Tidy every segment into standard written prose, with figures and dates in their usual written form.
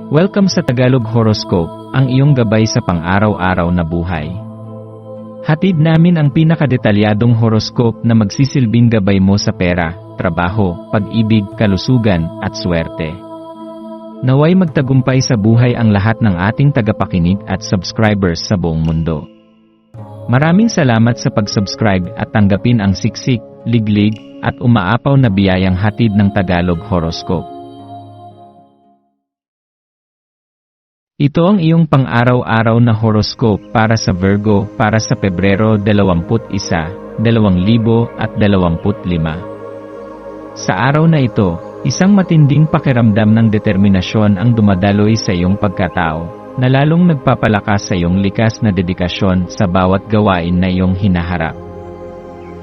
Welcome sa Tagalog Horoscope, ang iyong gabay sa pang-araw-araw na buhay. Hatid namin ang pinakadetalyadong horoscope na magsisilbing gabay mo sa pera, trabaho, pag-ibig, kalusugan, at swerte. Naway magtagumpay sa buhay ang lahat ng ating tagapakinig at subscribers sa buong mundo. Maraming salamat sa pag-subscribe at tanggapin ang siksik, liglig, at umaapaw na biyayang hatid ng Tagalog Horoscope. Ito ang iyong pang-araw-araw na horoscope para sa Virgo para sa Pebrero 21, 2025. Sa araw na ito, isang matinding pakiramdam ng determinasyon ang dumadaloy sa iyong pagkatao, na lalong nagpapalakas sa iyong likas na dedikasyon sa bawat gawain na iyong hinaharap.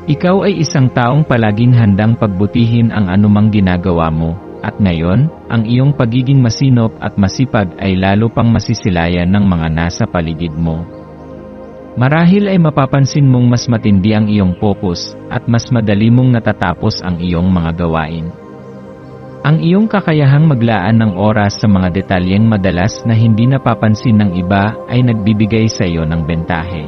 Ikaw ay isang taong palaging handang pagbutihin ang anumang ginagawa mo. At ngayon, ang iyong pagiging masinop at masipag ay lalo pang masisilayan ng mga nasa paligid mo. Marahil ay mapapansin mong mas matindi ang iyong focus at mas madali mong natatapos ang iyong mga gawain. Ang iyong kakayahang maglaan ng oras sa mga detalyeng madalas na hindi napapansin ng iba ay nagbibigay sa iyo ng bentahe.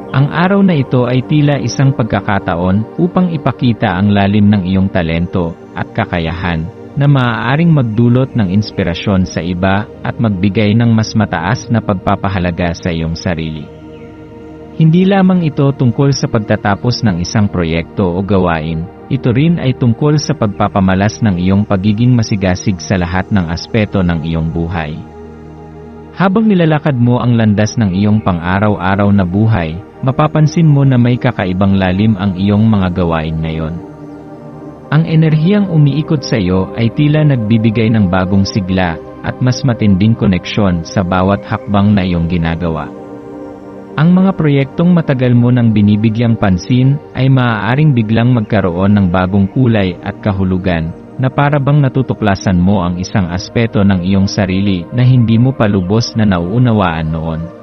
Ang araw na ito ay tila isang pagkakataon upang ipakita ang lalim ng iyong talento at kakayahan na maaaring magdulot ng inspirasyon sa iba at magbigay ng mas mataas na pagpapahalaga sa iyong sarili. Hindi lamang ito tungkol sa pagtatapos ng isang proyekto o gawain, ito rin ay tungkol sa pagpapamalas ng iyong pagiging masigasig sa lahat ng aspeto ng iyong buhay. Habang nilalakad mo ang landas ng iyong pang-araw-araw na buhay, mapapansin mo na may kakaibang lalim ang iyong mga gawain ngayon. Ang enerhiyang umiikot sa iyo ay tila nagbibigay ng bagong sigla at mas matinding koneksyon sa bawat hakbang na iyong ginagawa. Ang mga proyektong matagal mo nang binibigyang pansin ay maaaring biglang magkaroon ng bagong kulay at kahulugan na para bang natutuklasan mo ang isang aspeto ng iyong sarili na hindi mo pa lubos na nauunawaan noon.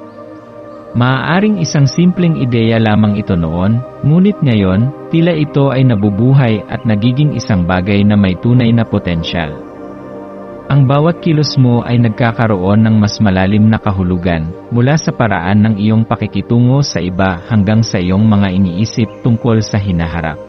Maaaring isang simpleng ideya lamang ito noon, ngunit ngayon, tila ito ay nabubuhay at nagiging isang bagay na may tunay na potensyal. Ang bawat kilos mo ay nagkakaroon ng mas malalim na kahulugan, mula sa paraan ng iyong pakikitungo sa iba hanggang sa iyong mga iniisip tungkol sa hinaharap.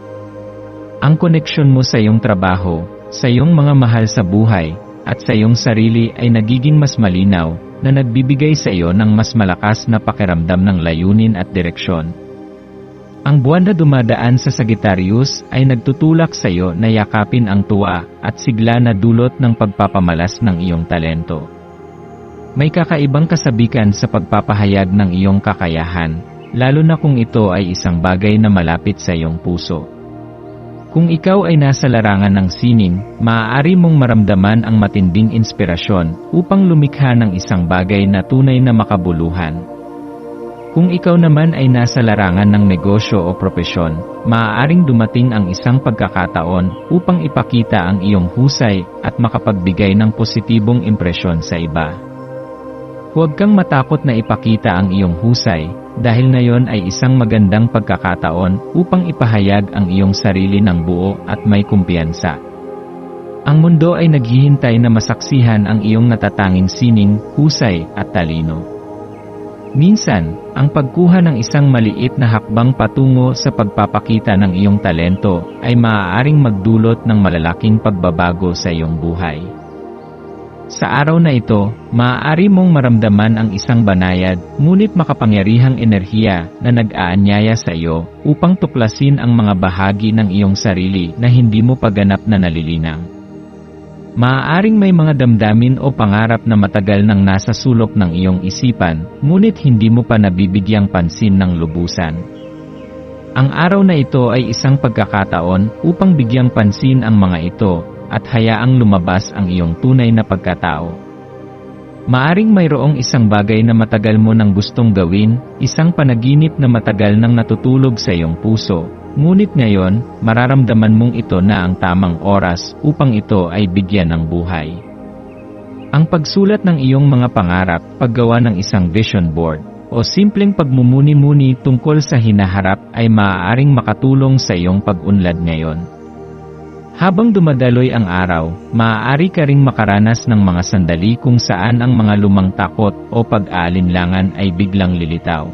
Ang koneksyon mo sa iyong trabaho, sa iyong mga mahal sa buhay, at sa iyong sarili ay nagiging mas malinaw, na nagbibigay sa iyo ng mas malakas na pakiramdam ng layunin at direksyon. Ang buwan na dumadaan sa Sagittarius ay nagtutulak sa iyo na yakapin ang tuwa at sigla na dulot ng pagpapamalas ng iyong talento. May kakaibang kasabikan sa pagpapahayag ng iyong kakayahan, lalo na kung ito ay isang bagay na malapit sa iyong puso. Kung ikaw ay nasa larangan ng sining, maaari mong maramdaman ang matinding inspirasyon upang lumikha ng isang bagay na tunay na makabuluhan. Kung ikaw naman ay nasa larangan ng negosyo o propesyon, maaaring dumating ang isang pagkakataon upang ipakita ang iyong husay at makapagbigay ng positibong impresyon sa iba. Huwag kang matakot na ipakita ang iyong husay, dahil ngayon ay isang magandang pagkakataon upang ipahayag ang iyong sarili ng buo at may kumpiyansa. Ang mundo ay naghihintay na masaksihan ang iyong natatanging sining, husay at talino. Minsan, ang pagkuha ng isang maliit na hakbang patungo sa pagpapakita ng iyong talento ay maaaring magdulot ng malalaking pagbabago sa iyong buhay. Sa araw na ito, maaari mong maramdaman ang isang banayad, ngunit makapangyarihang enerhiya na nag-aanyaya sa iyo upang tuklasin ang mga bahagi ng iyong sarili na hindi mo pa ganap na nalilinang. Maaaring may mga damdamin o pangarap na matagal nang nasa sulok ng iyong isipan, ngunit hindi mo pa nabibigyang pansin ng lubusan. Ang araw na ito ay isang pagkakataon upang bigyang pansin ang mga ito, at hayaang lumabas ang iyong tunay na pagkatao. Maaring mayroong isang bagay na matagal mo nang gustong gawin, isang panaginip na matagal nang natutulog sa iyong puso, ngunit ngayon, mararamdaman mong ito na ang tamang oras upang ito ay bigyan ng buhay. Ang pagsulat ng iyong mga pangarap, paggawa ng isang vision board, o simpleng pagmumuni-muni tungkol sa hinaharap ay maaaring makatulong sa iyong pag-unlad ngayon. Habang dumadaloy ang araw, maaari ka ring makaranas ng mga sandali kung saan ang mga lumang takot o pag-aalinlangan ay biglang lilitaw.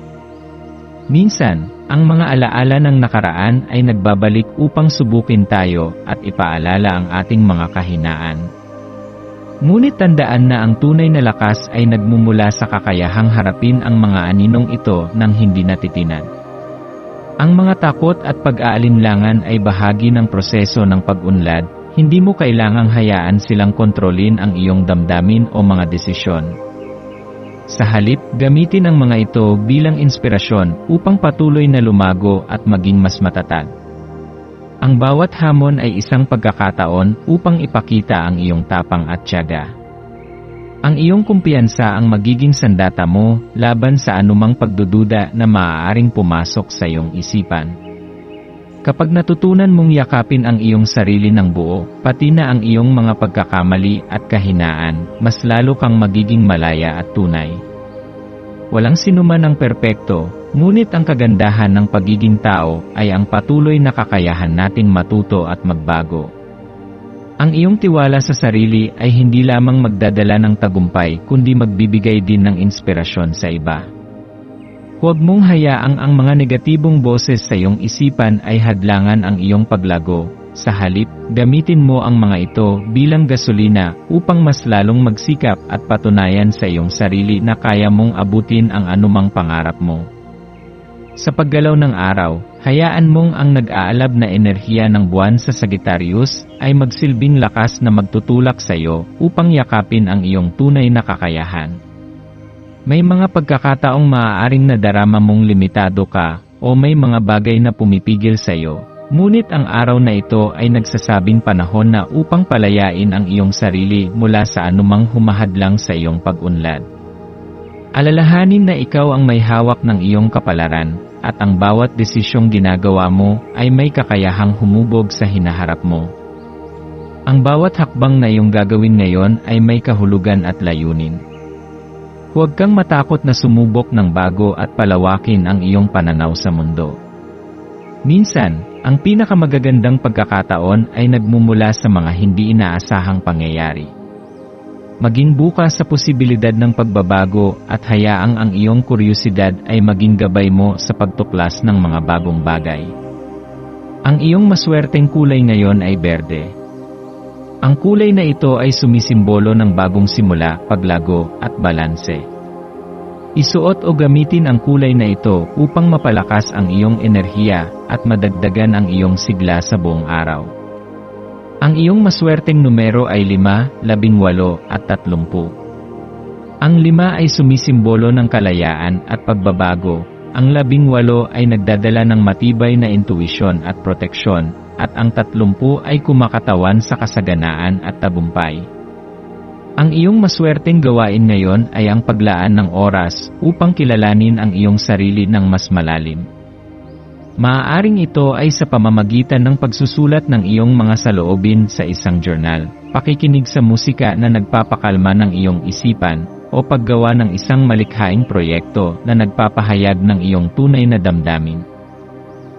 Minsan, ang mga alaala ng nakaraan ay nagbabalik upang subukin tayo at ipaalala ang ating mga kahinaan. Ngunit tandaan na ang tunay na lakas ay nagmumula sa kakayahang harapin ang mga aninong ito nang hindi natitinag. Ang mga takot at pag-aalinlangan ay bahagi ng proseso ng pag-unlad, hindi mo kailangang hayaan silang kontrolin ang iyong damdamin o mga desisyon. Sa halip, gamitin ang mga ito bilang inspirasyon upang patuloy na lumago at maging mas matatag. Ang bawat hamon ay isang pagkakataon upang ipakita ang iyong tapang at tiyaga. Ang iyong kumpiyansa ang magiging sandata mo laban sa anumang pagdududa na maaaring pumasok sa iyong isipan. Kapag natutunan mong yakapin ang iyong sarili ng buo, pati na ang iyong mga pagkakamali at kahinaan, mas lalo kang magiging malaya at tunay. Walang sinuman ang perpekto, ngunit ang kagandahan ng pagiging tao ay ang patuloy na kakayahan nating matuto at magbago. Ang iyong tiwala sa sarili ay hindi lamang magdadala ng tagumpay kundi magbibigay din ng inspirasyon sa iba. Huwag mong hayaang ang mga negatibong boses sa iyong isipan ay hadlangan ang iyong paglago. Sa halip, gamitin mo ang mga ito bilang gasolina upang mas lalong magsikap at patunayan sa iyong sarili na kaya mong abutin ang anumang pangarap mo. Sa paggalaw ng araw, hayaan mong ang nag-aalab na enerhiya ng buwan sa Sagittarius ay magsilbing lakas na magtutulak sa iyo upang yakapin ang iyong tunay na kakayahan. May mga pagkakataong maaaring nadarama mong limitado ka o may mga bagay na pumipigil sa iyo, ngunit ang araw na ito ay nagsasabing panahon na upang palayain ang iyong sarili mula sa anumang humahadlang sa iyong pag-unlad. Alalahanin na ikaw ang may hawak ng iyong kapalaran, at ang bawat desisyong ginagawa mo ay may kakayahang humubog sa hinaharap mo. Ang bawat hakbang na iyong gagawin ngayon ay may kahulugan at layunin. Huwag kang matakot na sumubok ng bago at palawakin ang iyong pananaw sa mundo. Minsan, ang pinakamagagandang pagkakataon ay nagmumula sa mga hindi inaasahang pangyayari. Maging bukas sa posibilidad ng pagbabago at hayaang ang iyong kuryosidad ay maging gabay mo sa pagtuklas ng mga bagong bagay. Ang iyong maswerteng kulay ngayon ay berde. Ang kulay na ito ay sumisimbolo ng bagong simula, paglago, at balanse. Isuot o gamitin ang kulay na ito upang mapalakas ang iyong enerhiya at madagdagan ang iyong sigla sa buong araw. Ang iyong maswerteng numero ay 5, 18, at 30. Ang 5 ay sumisimbolo ng kalayaan at pagbabago, ang 18 ay nagdadala ng matibay na intuisyon at proteksyon, at ang 30 ay kumakatawan sa kasaganaan at tagumpay. Ang iyong maswerteng gawain ngayon ay ang paglaan ng oras upang kilalanin ang iyong sarili ng mas malalim. Maaaring ito ay sa pamamagitan ng pagsusulat ng iyong mga saloobin sa isang journal, pakikinig sa musika na nagpapakalma ng iyong isipan, o paggawa ng isang malikhaing proyekto na nagpapahayag ng iyong tunay na damdamin.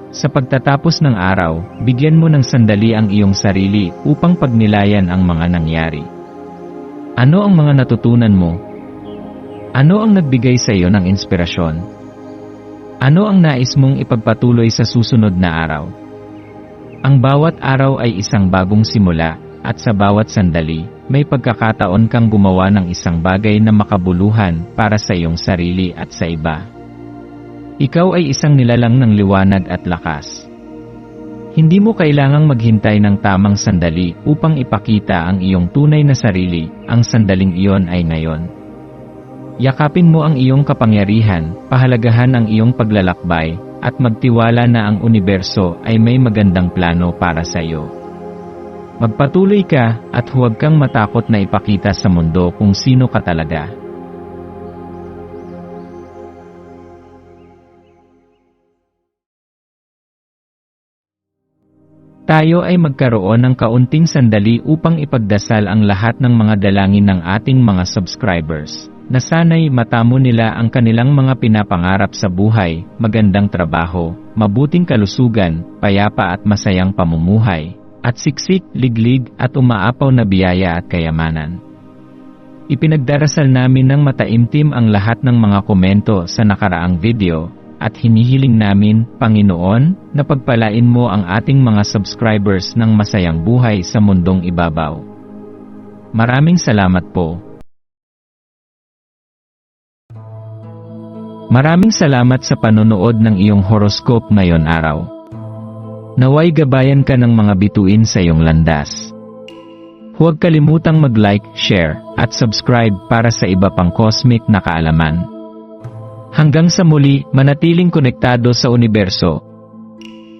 Sa pagtatapos ng araw, bigyan mo ng sandali ang iyong sarili upang pagnilayan ang mga nangyari. Ano ang mga natutunan mo? Ano ang nagbigay sa iyo ng inspirasyon? Ano ang nais mong ipagpatuloy sa susunod na araw? Ang bawat araw ay isang bagong simula, at sa bawat sandali, may pagkakataon kang gumawa ng isang bagay na makabuluhan para sa iyong sarili at sa iba. Ikaw ay isang nilalang ng liwanag at lakas. Hindi mo kailangang maghintay ng tamang sandali upang ipakita ang iyong tunay na sarili, ang sandaling iyon ay ngayon. Yakapin mo ang iyong kapangyarihan, pahalagahan ang iyong paglalakbay, at magtiwala na ang universo ay may magandang plano para sa iyo. Magpatuloy ka at huwag kang matakot na ipakita sa mundo kung sino ka talaga. Tayo ay magkaroon ng kaunting sandali upang ipagdasal ang lahat ng mga dalangin ng ating mga subscribers, na sana'y matamo nila ang kanilang mga pinapangarap sa buhay, magandang trabaho, mabuting kalusugan, payapa at masayang pamumuhay. at siksik, liglig at umaapaw na biyaya at kayamanan. Ipinagdarasal namin ng mataimtim ang lahat ng mga komento sa nakaraang video, at hinihiling namin, Panginoon, na pagpalain mo ang ating mga subscribers ng masayang buhay sa mundong ibabaw. Maraming salamat po. Maraming salamat sa panonood ng iyong horoscope ngayon araw. Naway gabayan ka ng mga bituin sa iyong landas. Huwag kalimutang mag-like, share, at subscribe para sa iba pang cosmic na kaalaman. Hanggang sa muli, manatiling konektado sa universo.